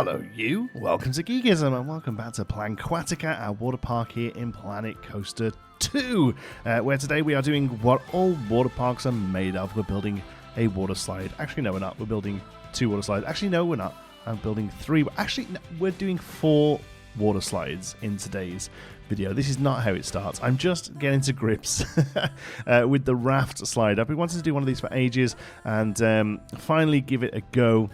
Hello you, welcome to Geekism and welcome back to Planquatica, our water park here in Planet Coaster 2, where today we are doing what all water parks are made of. We're building a water slide. Actually, no, we're not. We're building 2 water slides. Actually, no, we're not. I'm building 3. Actually, no, we're doing 4 water slides in today's video. This is not how it starts. I'm just getting to grips with the raft slide. I've been wanting to do one of these for ages and finally give it a go.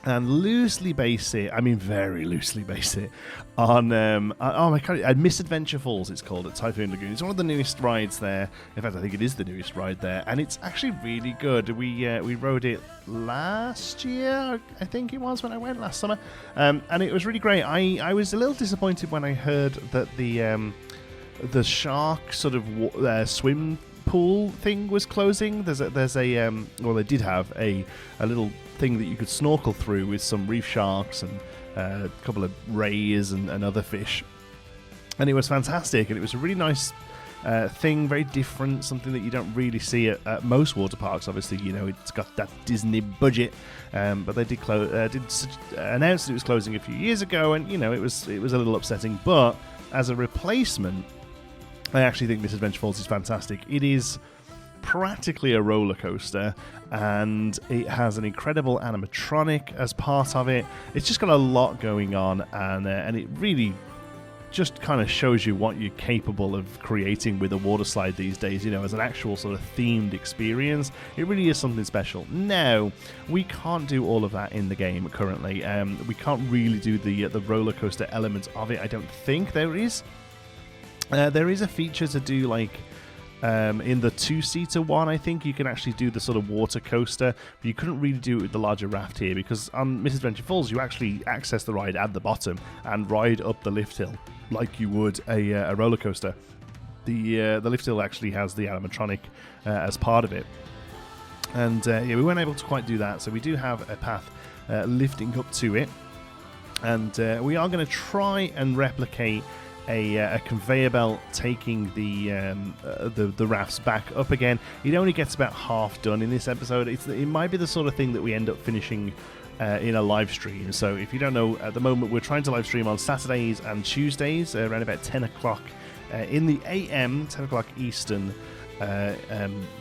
And loosely base it, I mean very loosely base it, on, oh my god, Misadventure Falls it's called, at Typhoon Lagoon. It's one of the newest rides there. In fact, I think it is the newest ride there, and it's actually really good. We rode it last year, I think it was, when I went last summer, and it was really great. I was a little disappointed when I heard that the shark sort of swim pool thing was closing. There's a well, they did have a little thing that you could snorkel through with some reef sharks and a couple of rays and other fish, and it was fantastic, and it was a really nice thing, very different, something that you don't really see at most water parks. Obviously, you know, it's got that Disney budget, but they did announce that it was closing a few years ago, and you know, it was a little upsetting. But as a replacement, I actually think Misadventure Falls is fantastic. It is practically a roller coaster, and it has an incredible animatronic as part of it. It's just got a lot going on, and it really just kind of shows you what you're capable of creating with a water slide these days, you know, as an actual sort of themed experience. It really is something special. Now, we can't do all of that in the game currently. We can't really do the roller coaster element of it, I don't think. There is a feature to do, like, in the 2-seater one, I think you can actually do the sort of water coaster, but you couldn't really do it with the larger raft here, because on Misadventure Falls you actually access the ride at the bottom and ride up the lift hill like you would a roller coaster. The lift hill actually has the animatronic as part of it, and yeah, we weren't able to quite do that, so we do have a path lifting up to it, and we are going to try and replicate a conveyor belt taking the rafts back up again. It only gets about half done in this episode. It might be the sort of thing that we end up finishing in a live stream. So if you don't know, at the moment we're trying to live stream on Saturdays and Tuesdays around about 10 o'clock in the AM, 10 o'clock Eastern,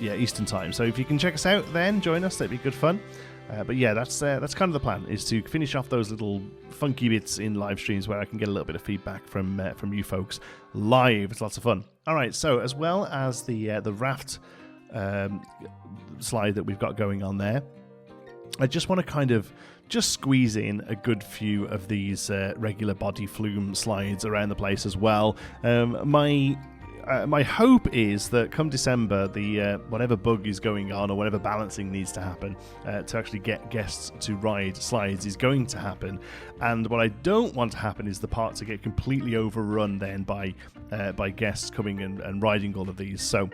Eastern time. So if you can check us out then, join us, that'd be good fun. But yeah, that's kind of the plan, is to finish off those little funky bits in live streams where I can get a little bit of feedback from you folks live. It's lots of fun. All right, so as well as the raft slide that we've got going on there, I just want to kind of just squeeze in a good few of these regular body flume slides around the place as well. My hope is that come December, the whatever bug is going on or whatever balancing needs to happen to actually get guests to ride slides is going to happen. And what I don't want to happen is the part to get completely overrun then by guests coming and riding all of these. So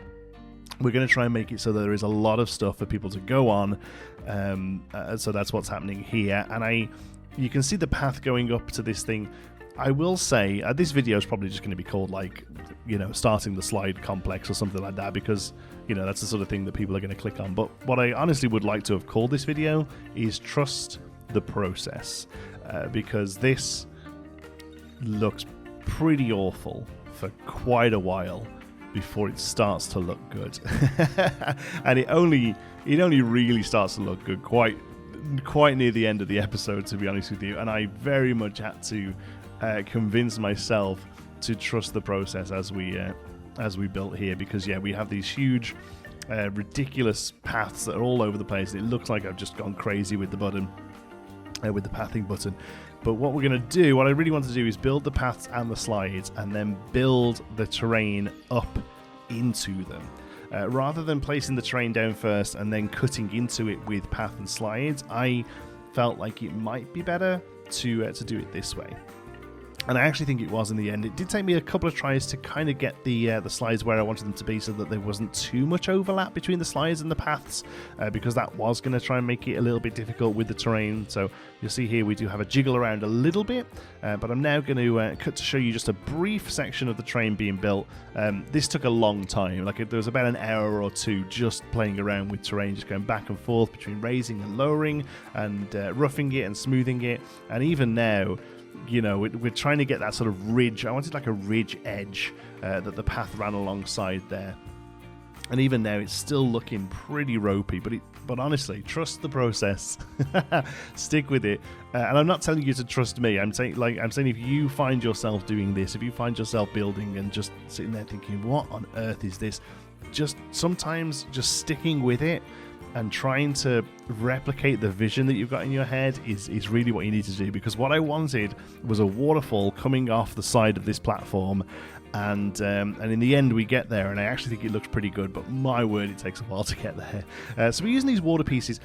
we're going to try and make it so that there is a lot of stuff for people to go on. So that's what's happening here. And you can see the path going up to this thing. I will say, this video is probably just going to be called, like, you know, starting the slide complex or something like that, because, you know, that's the sort of thing that people are going to click on. But what I honestly would like to have called this video is Trust the Process, because this looks pretty awful for quite a while before it starts to look good. And it only really starts to look good quite near the end of the episode, to be honest with you, and I very much had to convince myself to trust the process as we built here, because yeah, we have these huge ridiculous paths that are all over the place. It looks like I've just gone crazy with the button, with the pathing button. But what we're going to do, what I really want to do, is build the paths and the slides and then build the terrain up into them. Rather than placing the terrain down first and then cutting into it with path and slides, I felt like it might be better to do it this way. And I actually think it was in the end. It did take me a couple of tries to kind of get the slides where I wanted them to be so that there wasn't too much overlap between the slides and the paths, because that was going to try and make it a little bit difficult with the terrain. So you'll see here we do have a jiggle around a little bit, but I'm now going to cut to show you just a brief section of the train being built. This took a long time. Like, there was about an hour or two just playing around with terrain, just going back and forth between raising and lowering and roughing it and smoothing it. And even now, you know, we're trying to get that sort of ridge. I wanted like a ridge edge that the path ran alongside there. And even now, it's still looking pretty ropey. But honestly, trust the process. Stick with it. And I'm not telling you to trust me. I'm saying if you find yourself doing this, if you find yourself building and just sitting there thinking, what on earth is this? Just sometimes just sticking with it and trying to replicate the vision that you've got in your head is really what you need to do. Because what I wanted was a waterfall coming off the side of this platform, and in the end we get there, and I actually think it looks pretty good, but my word, it takes a while to get there. So we're using these water pieces.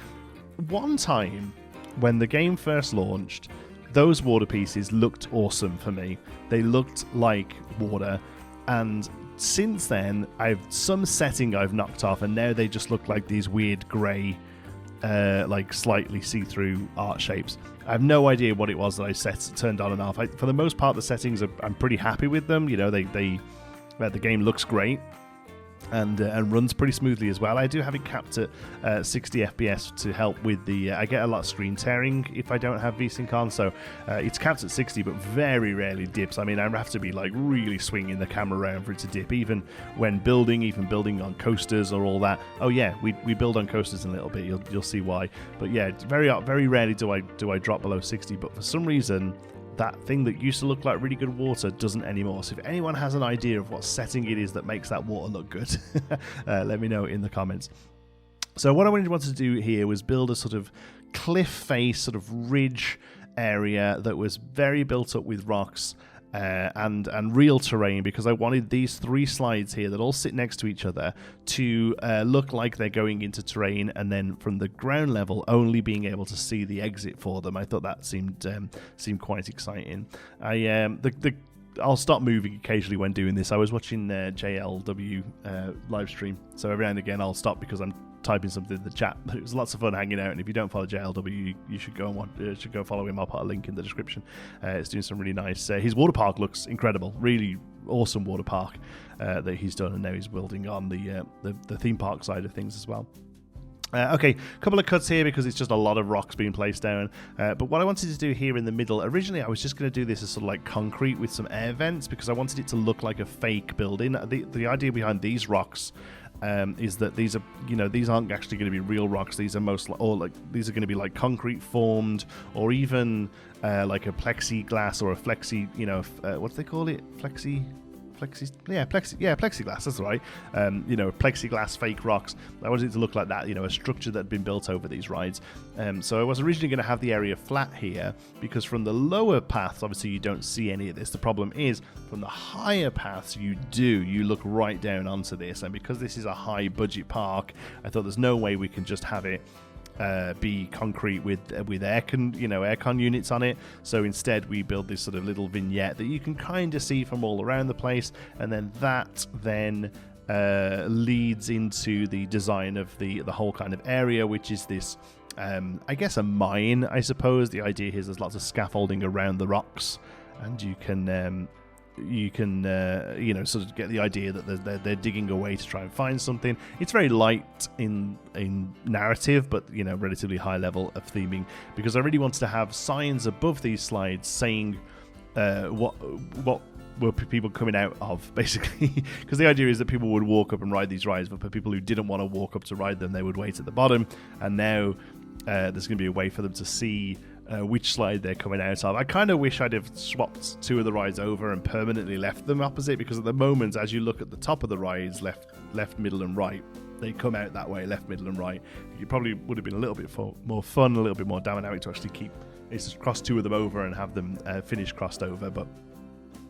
One time when the game first launched, those water pieces looked awesome for me. They looked like water, and since then, some setting I've knocked off, and now they just look like these weird grey, like slightly see-through art shapes. I have no idea what it was that I turned on and off. For the most part, the settings I'm pretty happy with them. You know, the game looks great. And runs pretty smoothly as well. I do have it capped at 60 FPS to help with the... I get a lot of screen tearing if I don't have VSync on, so it's capped at 60, but very rarely dips. I mean, I have to be like really swinging the camera around for it to dip, even when building on coasters or all that. Oh yeah, we build on coasters in a little bit. You'll see why. But yeah, very rarely do I drop below 60. But for some reason, that thing that used to look like really good water doesn't anymore. So if anyone has an idea of what setting it is that makes that water look good, let me know in the comments. So what I wanted to do here was build a sort of cliff face, sort of ridge area that was very built up with rocks and real terrain, because I wanted these three slides here that all sit next to each other to look like they're going into terrain, and then from the ground level only being able to see the exit for them. I thought that seemed quite exciting. I'll stop moving occasionally when doing this. I was watching JLW live stream, so every now and again I'll stop because I'm typing something in the chat. But it was lots of fun hanging out, and if you don't follow JLW, you should go follow him. I'll put a link in the description. It's doing some really nice. His water park looks incredible, really awesome water park that he's done, and now he's building on the theme park side of things as well. Okay, a couple of cuts here because it's just a lot of rocks being placed down. But what I wanted to do here in the middle, originally I was just going to do this as sort of like concrete with some air vents, because I wanted it to look like a fake building. The idea behind these rocks is that these aren't actually going to be real rocks. These are these are going to be like concrete formed, or even like a plexiglass or a flexi. What do they call it? Plexiglass, that's right. Plexiglass fake rocks. I wanted it to look like that, a structure that had been built over these rides. So I was originally going to have the area flat here, because from the lower paths, obviously you don't see any of this. The problem is, from the higher paths, you look right down onto this. And because this is a high budget park, I thought there's no way we can just have it be concrete with aircon units on it. So instead we build this sort of little vignette that you can kind of see from all around the place, and then that leads into the design of the whole kind of area, which is this I guess a mine, I suppose. The idea here is there's lots of scaffolding around the rocks, and you can sort of get the idea that they're digging away to try and find something. It's very light in narrative, but relatively high level of theming, because I really wanted to have signs above these slides saying what were people coming out of, basically. Because the idea is that people would walk up and ride these rides, but for people who didn't want to walk up to ride them, they would wait at the bottom. And now there's going to be a way for them to see which slide they're coming out of. I kind of wish I'd have swapped two of the rides over and permanently left them opposite, because at the moment, as you look at the top of the rides, left, middle and right, they come out that way, left, middle and right. It probably would have been a little bit more fun, a little bit more dynamic to actually cross two of them over and have them finish crossed over, but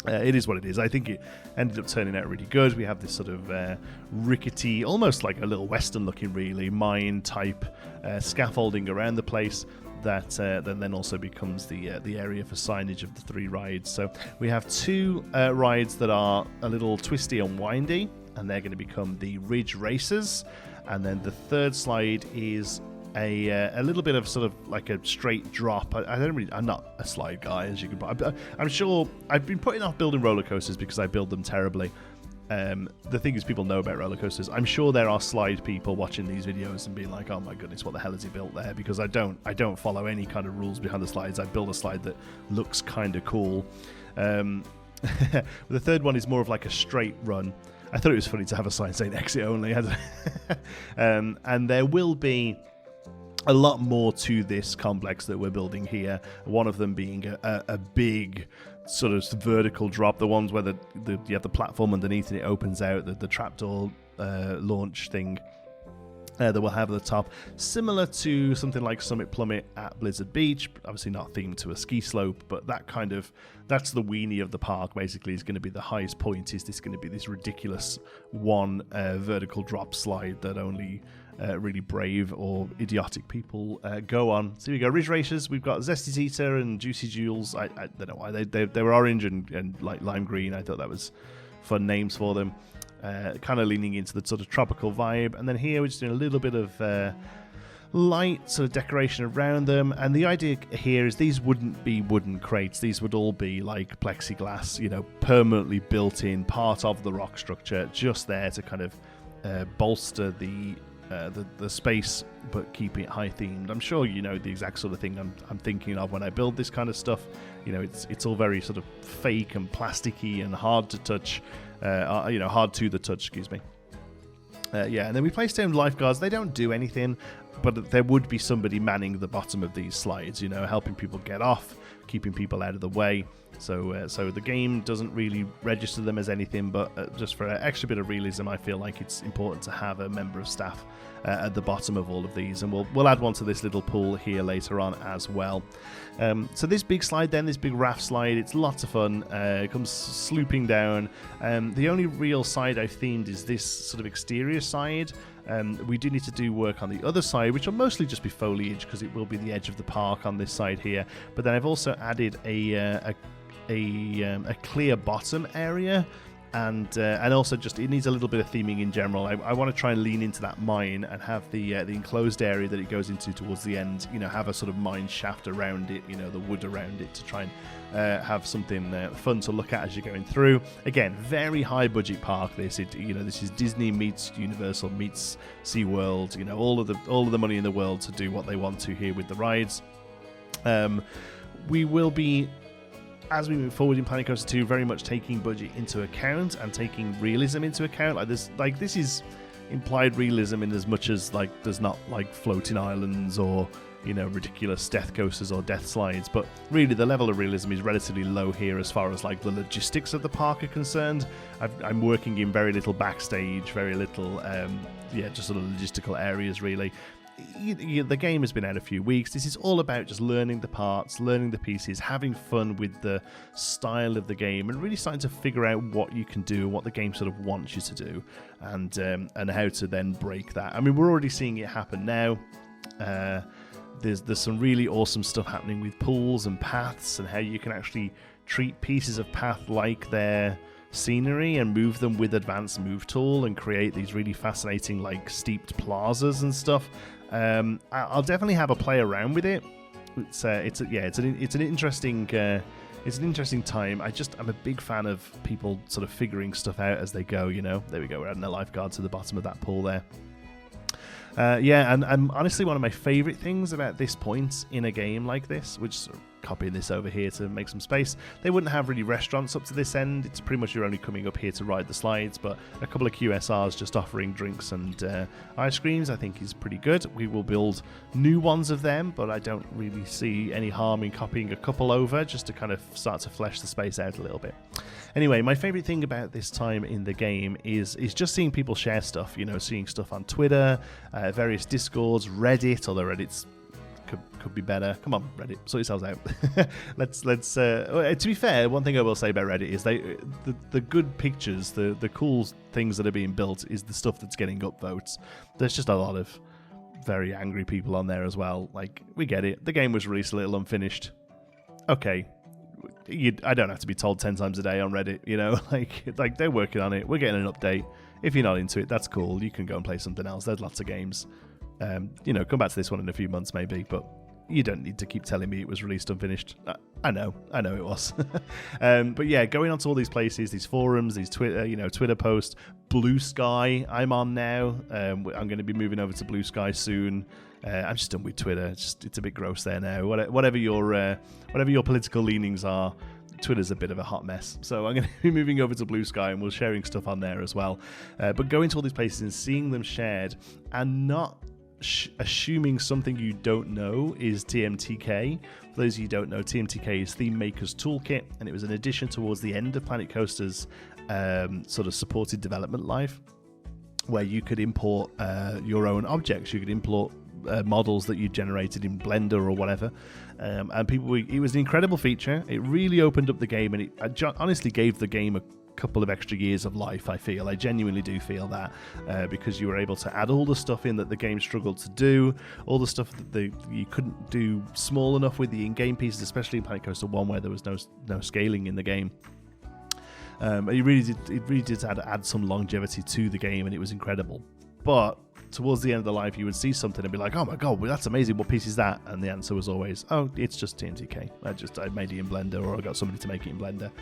it is what it is. I think it ended up turning out really good. We have this sort of rickety, almost like a little western looking really, mine type scaffolding around the place. that then also becomes the area for signage of the 3 rides. So we have 2 rides that are a little twisty and windy, and they're going to become the Ridge Racers. And then the 3rd slide is a little bit of sort of like a straight drop. I'm not a slide guy, as you can. I'm sure I've been putting off building roller coasters because I build them terribly. The thing is, people know about roller coasters. I'm sure there are slide people watching these videos and being like, "Oh my goodness, what the hell has he built there?" Because I don't follow any kind of rules behind the slides. I build a slide that looks kind of cool. The 3rd one is more of like a straight run. I thought it was funny to have a sign saying exit only. And there will be a lot more to this complex that we're building here. One of them being a big sort of vertical drop, the ones where you have the platform underneath and it opens out, the trapdoor launch thing that we'll have at the top, similar to something like Summit Plummet at Blizzard Beach. Obviously not themed to a ski slope, but that's the weenie of the park. Basically, is going to be the highest point. Is this going to be this ridiculous one vertical drop slide that only really brave or idiotic people go on? So we go Ridge Racers. We've got Zesty Zeta and Juicy Jules. I don't know why they were orange and like lime green. I thought that was fun names for them. Kind of leaning into the sort of tropical vibe. And then here we're just doing a little bit of light sort of decoration around them. And the idea here is these wouldn't be wooden crates. These would all be like plexiglass, permanently built in, part of the rock structure, just there to kind of bolster the space, but keeping it high themed. I'm sure you know the exact sort of thing I'm thinking of when I build this kind of stuff. It's all very sort of fake and plasticky and hard to touch. Hard to the touch, excuse me. And then we place down lifeguards. They don't do anything, but there would be somebody manning the bottom of these slides, helping people get off, keeping people out of the way. So the game doesn't really register them as anything, but just for an extra bit of realism, I feel like it's important to have a member of staff at the bottom of all of these, and we'll add one to this little pool here later on as well. So this big slide then, this big raft slide, it's lots of fun. It comes slooping down. The only real side I've themed is this sort of exterior side. We do need to do work on the other side, which will mostly just be foliage because it will be the edge of the park on this side here. But then I've also added a clear bottom area, and also just it needs a little bit of theming in general. I want to try and lean into that mine and have the enclosed area that it goes into towards the end, have a sort of mine shaft around it, the wood around it, to try and have something fun to look at as you're going through. Again, very high budget park. This is Disney meets Universal meets SeaWorld. All of the money in the world to do what they want to here with the rides. We will be, as we move forward in Planet Coaster 2, very much taking budget into account and taking realism into account. This is implied realism in as much as there's not floating islands or ridiculous death coasters or death slides, but really the level of realism is relatively low here as far as the logistics of the park are concerned. I'm working in very little backstage, very little just sort of logistical areas really. The game has been out a few weeks. This is all about just learning the parts, learning the pieces, having fun with the style of the game, and really starting to figure out what you can do and what the game sort of wants you to do, and how to then break that. I mean, we're already seeing it happen now. There's some really awesome stuff happening with pools and paths, and how you can actually treat pieces of path like they're scenery and move them with advanced move tool and create these really fascinating steeped plazas and stuff. I'll definitely have a play around with it. It's an interesting time. I'm a big fan of people sort of figuring stuff out as they go. There we go. We're adding a lifeguard to the bottom of that pool there. And honestly, one of my favourite things about this point in a game like this, which sort of copying this over here to make some space, they wouldn't have really restaurants up to this end. It's pretty much you're only coming up here to ride the slides, but a couple of QSRs just offering drinks and ice creams I think is pretty good. We will build new ones of them, but I don't really see any harm in copying a couple over just to kind of start to flesh the space out a little bit. Anyway, my favourite thing about this time in the game is just seeing people share stuff, seeing stuff on Twitter, various Discords, Reddit, although Reddit's could be better. Come on, Reddit, sort yourselves out. let's to be fair, one thing I will say about Reddit is the good pictures, the cool things that are being built is the stuff that's getting upvotes. There's just a lot of very angry people on there as well. Like, we get it. The game was released a little unfinished. Okay. I don't have to be told 10 times a day on Reddit, you know? Like they're working on it. We're getting an update. If you're not into it, that's cool. You can go and play something else. There's lots of games. Come back to this one in a few months maybe, but you don't need to keep telling me it was released unfinished. I know it was. But yeah, going onto all these places, these forums, these Twitter posts, Blue Sky, I'm on now. I'm going to be moving over to Blue Sky soon. I'm just done with Twitter. It's a bit gross there now. Whatever your political leanings are, Twitter's a bit of a hot mess. So I'm going to be moving over to Blue Sky, and we're sharing stuff on there as well. But going to all these places and seeing them shared and not assuming something you don't know is TMTK. For those of you who don't know, TMTK is Theme Maker's Toolkit, and it was an addition towards the end of Planet Coaster's sort of supported development life, where you could import your own objects. You could import models that you generated in Blender or whatever, and it was an incredible feature. It really opened up the game, and it honestly gave the game a couple of extra years of life. I genuinely do feel that, because you were able to add all the stuff in that the game struggled to do, all the stuff that you couldn't do small enough with the in-game pieces, especially in Planet Coaster 1 where there was no scaling in the game. It really did add some longevity to the game, and it was incredible. But towards the end of the life, you would see something and be like, oh my god, well, that's amazing, what piece is that? And the answer was always, oh, it's just TNTK. I made it in Blender, or I got somebody to make it in Blender.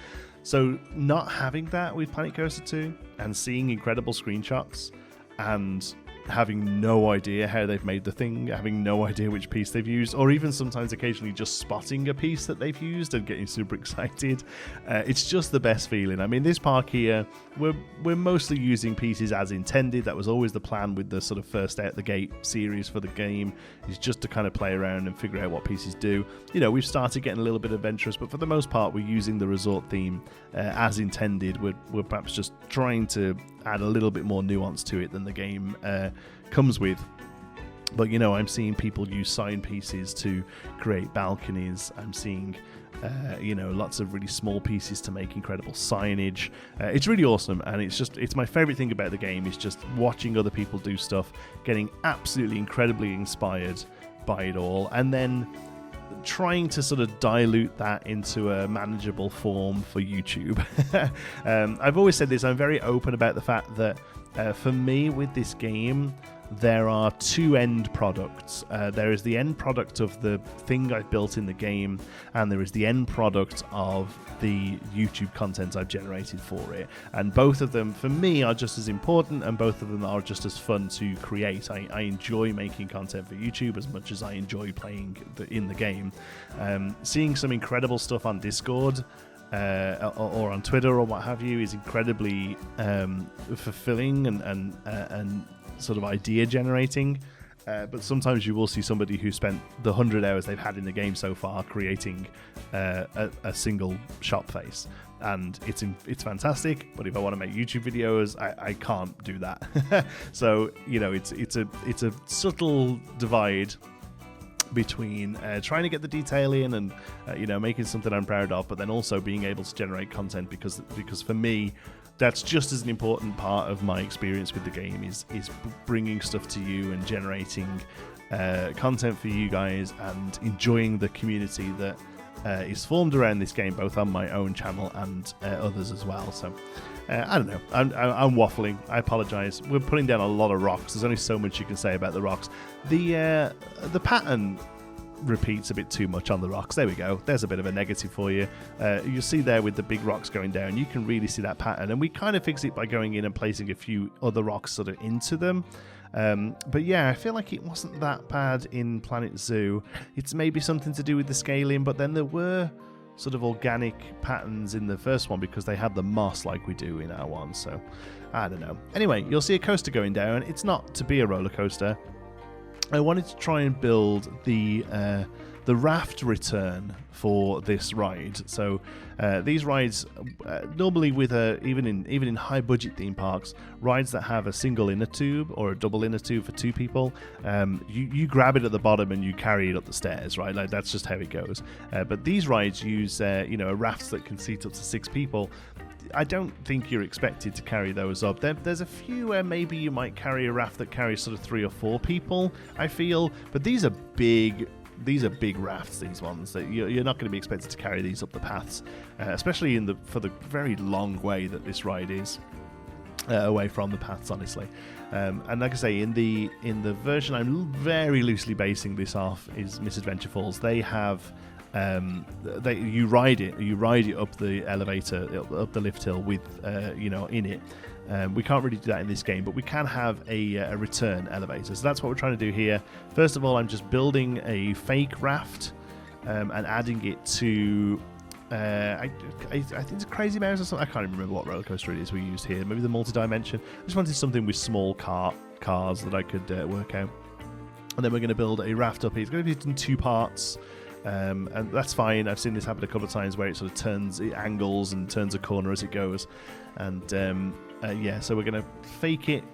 So not having that with Planet Coaster 2 and seeing incredible screenshots and having no idea how they've made the thing, having no idea which piece they've used, or even sometimes occasionally just spotting a piece that they've used and getting super excited, it's just the best feeling. I mean, this park here, we're mostly using pieces as intended. That was always the plan with the sort of first out the gate series for the game, is just to kind of play around and figure out what pieces do. We've started getting a little bit adventurous, but for the most part we're using the resort theme as intended. We're perhaps just trying to add a little bit more nuance to it than the game comes with. But I'm seeing people use sign pieces to create balconies. I'm seeing lots of really small pieces to make incredible signage. It's really awesome, and it's my favorite thing about the game is just watching other people do stuff, getting absolutely incredibly inspired by it all, and then trying to sort of dilute that into a manageable form for YouTube. I've always said this, I'm very open about the fact that for me with this game, there are two end products. There is the end product of the thing I've built in the game, and there is the end product of the YouTube content I've generated for it. And both of them, for me, are just as important, and both of them are just as fun to create. I enjoy making content for YouTube as much as I enjoy playing in the game. Seeing some incredible stuff on Discord, or on Twitter or what have you, is incredibly fulfilling and sort of idea generating. But sometimes you will see somebody who spent the 100 hours they've had in the game so far creating a single shop face, and it's fantastic. But if I want to make YouTube videos, I can't do that. So it's a subtle divide between trying to get the detail in and making something I'm proud of, but then also being able to generate content, because for me, that's just as an important part of my experience with the game is bringing stuff to you and generating content for you guys and enjoying the community that is formed around this game, both on my own channel and others as well. So I don't know, I'm waffling, I apologize. We're putting down a lot of rocks. There's only so much you can say about the rocks. The pattern repeats a bit too much on the rocks. There we go, there's a bit of a negative for you. You see there with the big rocks going down, you can really see that pattern, and we kind of fix it by going in and placing a few other rocks sort of into them. But yeah, I feel like it wasn't that bad in Planet Zoo. It's maybe something to do with the scaling, but then there were sort of organic patterns in the first one because they had the moss like we do in our one, so I don't know. Anyway, you'll see a coaster going down. It's not to be a roller coaster. I wanted to try and build the raft return for this ride. So these rides, normally with even in high budget theme parks, rides that have a single inner tube or a double inner tube for two people, you grab it at the bottom and you carry it up the stairs, right? Like that's just how it goes. But these rides use a raft that can seat up to 6 people. I don't think you're expected to carry those up. There's a few where maybe you might carry a raft that carries sort of 3 or 4 people, I feel, but these are big rafts, these ones. That you're not going to be expected to carry these up the paths, especially for the very long way that this ride is away from the paths, honestly. And like I say, in the version I'm very loosely basing this off is Misadventure Falls. They have you ride it up the elevator, up the lift hill with in it. We can't really do that in this game, but we can have a return elevator. So that's what we're trying to do here. First of all, I'm just building a fake raft and adding it to I think it's a Crazy Mouse or something. I can't even remember what roller coaster it is we used here. Maybe the multi-dimension. I just wanted something with small cars that I could work out. And then we're going to build a raft up here. It's going to be in 2 parts. And that's fine. I've seen this happen a couple of times where it sort of it angles and turns a corner as it goes. And so we're going to fake it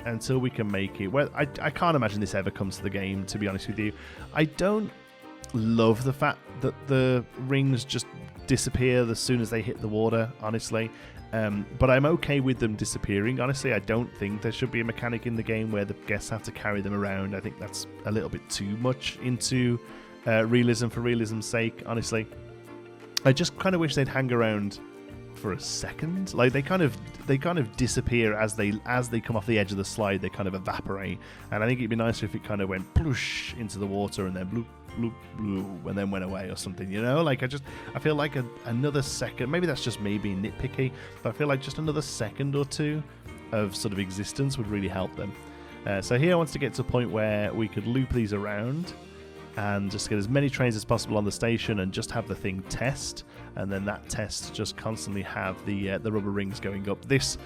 until we can make it. Well, I can't imagine this ever comes to the game, to be honest with you. I don't love the fact that the rings just disappear as soon as they hit the water, honestly. But I'm okay with them disappearing. Honestly, I don't think there should be a mechanic in the game where the guests have to carry them around. I think that's a little bit too much into realism for realism's sake, honestly. I just kind of wish they'd hang around for a second. Like they kind of disappear as they come off the edge of the slide. They kind of evaporate, and I think it'd be nicer if it kind of went ploosh into the water and then bloop bloop bloop and then went away or something, like I feel like another second, maybe that's just me being nitpicky, but I feel like just another second or 2 of sort of existence would really help them. So here I want to get to a point where we could loop these around and just get as many trains as possible on the station and just have the thing test, and then that test just constantly have the rubber rings going up this,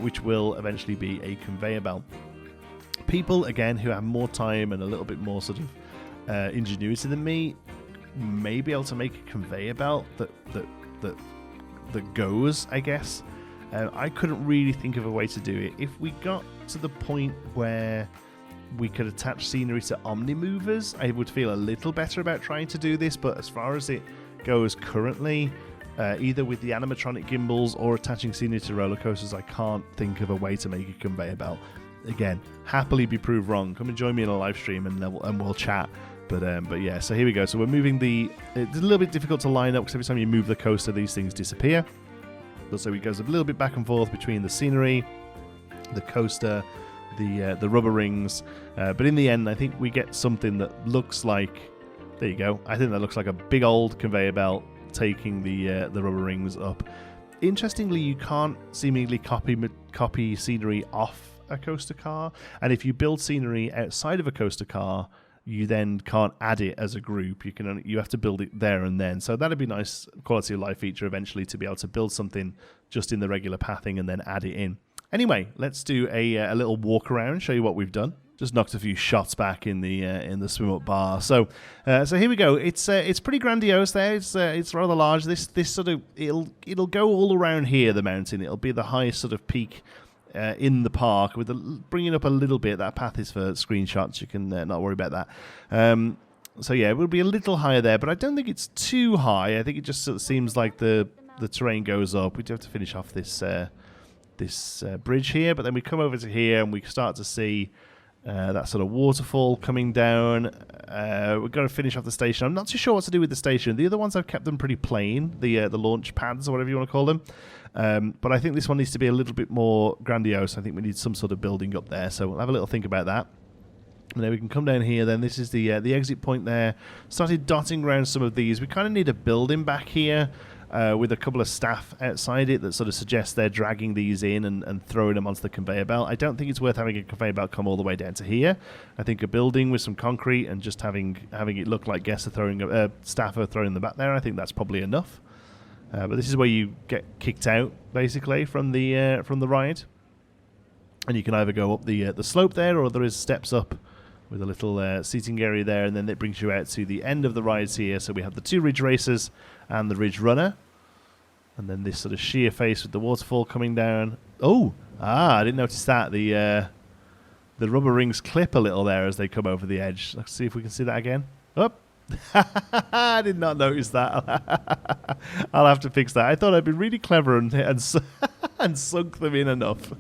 which will eventually be a conveyor belt. People, again, who have more time and a little bit more sort of ingenuity than me may be able to make a conveyor belt that goes, I guess. I couldn't really think of a way to do it. If we got to the point where we could attach scenery to omni-movers, I would feel a little better about trying to do this, but as far as it goes currently, either with the animatronic gimbals or attaching scenery to roller coasters, I can't think of a way to make a conveyor belt. Again, happily be proved wrong. Come and join me in a live stream and we'll chat. But yeah, so here we go. So we're moving it's a little bit difficult to line up because every time you move the coaster, these things disappear. So it goes a little bit back and forth between the scenery, the coaster, the rubber rings. But in the end, I think we get something that looks like, there you go. I think that looks like a big old conveyor belt taking the rubber rings up. Interestingly, you can't seemingly copy scenery off a coaster car, and if you build scenery outside of a coaster car, you then can't add it as a group. You have to build it there and then. So that'd be a nice quality of life feature eventually, to be able to build something just in the regular pathing and then add it in. Anyway, let's do a little walk around, show you what we've done. Just knocked a few shots back in the swim up bar. So here we go. It's pretty grandiose there. It's rather large. This sort of it'll go all around here, the mountain. It'll be the highest sort of peak in the park, with bringing up a little bit. That path is for screenshots. You can not worry about that. So yeah, it will be a little higher there, but I don't think it's too high. I think it just sort of seems like the terrain goes up. We do have to finish off this bridge here, but then we come over to here and we start to see that sort of waterfall coming down. We're going to finish off the station. I'm not too sure what to do with the station. The other ones, I've kept them pretty plain, the launch pads or whatever you want to call them. But I think this one needs to be a little bit more grandiose. I think we need some sort of building up there, so we'll have a little think about that. And then we can come down here. Then this is the exit point there. Started dotting around some of these. We kind of need a building back here with a couple of staff outside it that sort of suggests they're dragging these in and throwing them onto the conveyor belt. I don't think it's worth having a conveyor belt come all the way down to here. I think a building with some concrete and just having it look like guests are throwing staff are throwing them back there, I think that's probably enough. But this is where you get kicked out, basically, from the ride. And you can either go up the slope there, or there is steps up with a little seating area there, and then it brings you out to the end of the rides here. So we have the 2 Ridge Racers and the Ridge Runner. And then this sort of sheer face with the waterfall coming down. I didn't notice that. The rubber rings clip a little there as they come over the edge. Let's see if we can see that again. I did not notice that. I'll have to fix that. I thought I'd been really clever and sunk them in enough.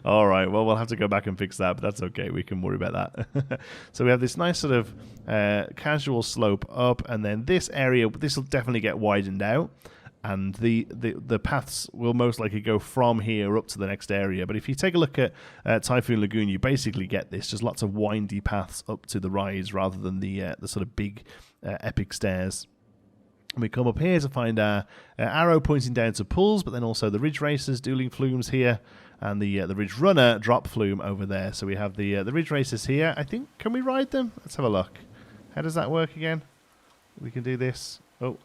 All right, well, we'll have to go back and fix that, but that's okay. We can worry about that. So we have this nice sort of casual slope up, and then this area, this will definitely get widened out, and the paths will most likely go from here up to the next area. But if you take a look at Typhoon Lagoon, you basically get this, just lots of windy paths up to the rise rather than the sort of big epic stairs. And we come up here to find our arrow pointing down to pulls, but then also the Ridge Racers, dueling flumes here, and the Ridge Runner drop flume over there. So we have the Ridge Racers here. I think, can we ride them? Let's have a look. How does that work again? We can do this. Oh,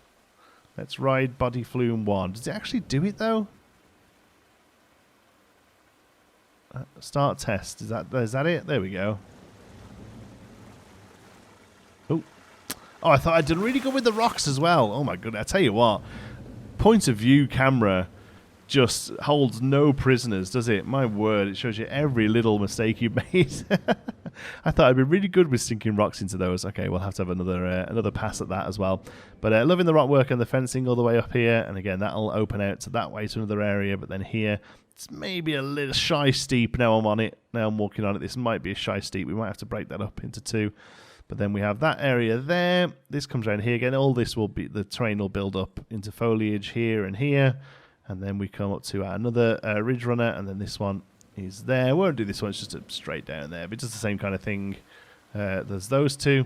let's ride body flume 1. Does it actually do it though? Start test. Is that it? There we go. Oh, I thought I did really good with the rocks as well. Oh my goodness, I tell you what, point of view camera just holds no prisoners, does it? My word, it shows you every little mistake you made. I thought I'd be really good with sinking rocks into those. Okay, we'll have to have another pass at that as well. But loving the rock work and the fencing all the way up here, and again, that'll open out to that way to another area, but then here, it's maybe a little shy steep. Now I'm on it, now I'm walking on it. This might be a shy steep. We might have to break that up into 2. But then we have that area there. This comes around here again. All this will be, the terrain will build up into foliage here and here. And then we come up to another Ridge Runner, and then this one is there. Won't do this one, it's just straight down there, but just the same kind of thing. There's those two.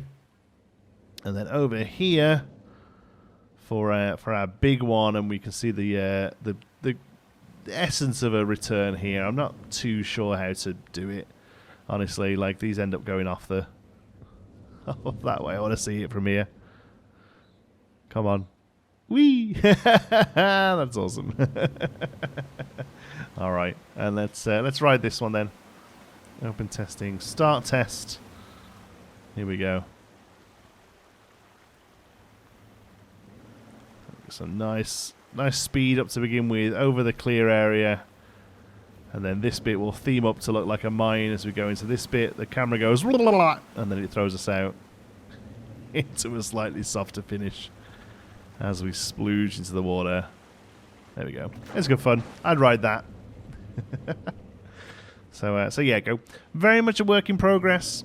And then over here for our big one, and we can see the essence of a return here. I'm not too sure how to do it, honestly. Like, these end up going off the that way. I want to see it from here. Come on. Whee! That's awesome. All right, and let's ride this one then. Open testing. Start test. Here we go. Some nice speed up to begin with over the clear area. And then this bit will theme up to look like a mine as we go into this bit. The camera goes, and then it throws us out into a slightly softer finish as we splooge into the water. There we go. It's good fun. I'd ride that. So yeah, go. Very much a work in progress.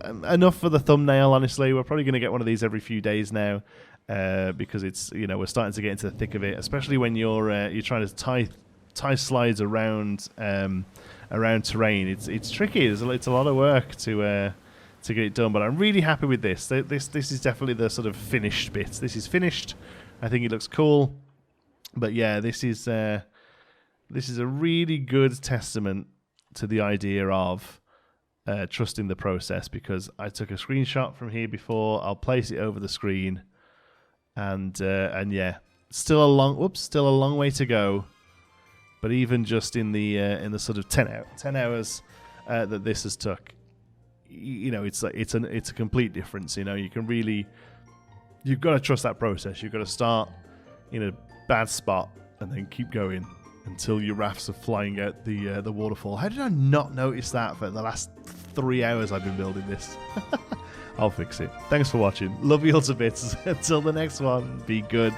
Enough for the thumbnail, honestly. We're probably going to get one of these every few days now, because it's, you know, we're starting to get into the thick of it, especially when you're trying to tie slides around terrain. It's tricky. It's a lot of work to get it done, but I'm really happy with this. This is definitely the sort of finished bit. This is finished. I think it looks cool. But yeah, this is a really good testament to the idea of trusting the process, because I took a screenshot from here before. I'll place it over the screen, and yeah, still a long way to go. But even just in the sort of 10 hours that this has took, you know, it's a complete difference. You know, you've got to trust that process. You've got to start in a bad spot and then keep going until your rafts are flying out the waterfall. How did I not notice that for the last 3 hours I've been building this? I'll fix it. Thanks for watching. Love you all to bits. Until the next one, be good.